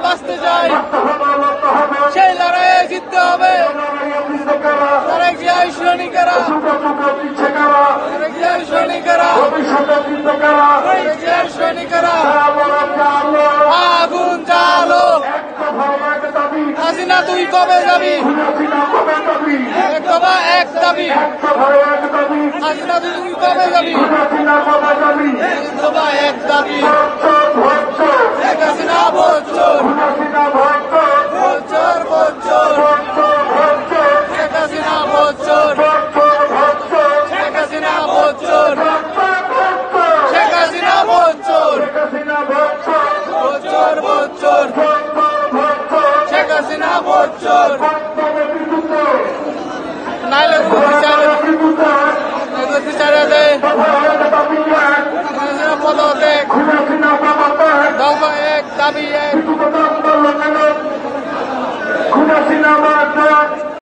বাঁচতে চাই, সেই লড়াইয়ে জিততে হবে। তারেক জিয়া সৈনিকেরা, তারেক জিয়া সৈনিকেরা, তারেক জিয়া সৈনিকেরা, আগুন জ্বালো। হাসিনা তুই কবে যাবি? এক দফা এক দাবি। হাসিনা তুই কবে যাবি? এক দফা এক দাবি। শেখ হাসিনা বচ্চর, বচ্চর বচ্চর, শেখ হাসিনা বচ্চর, শেখ হাসিনা বচ্চর, শেখ হাসিনা বচ্চর, বচ্চর বচ্চর, শেখ হাসিনা বচ্চর। নাইলে বিচারে দেয় পদত্যাগ, দফা এক দাবি এক।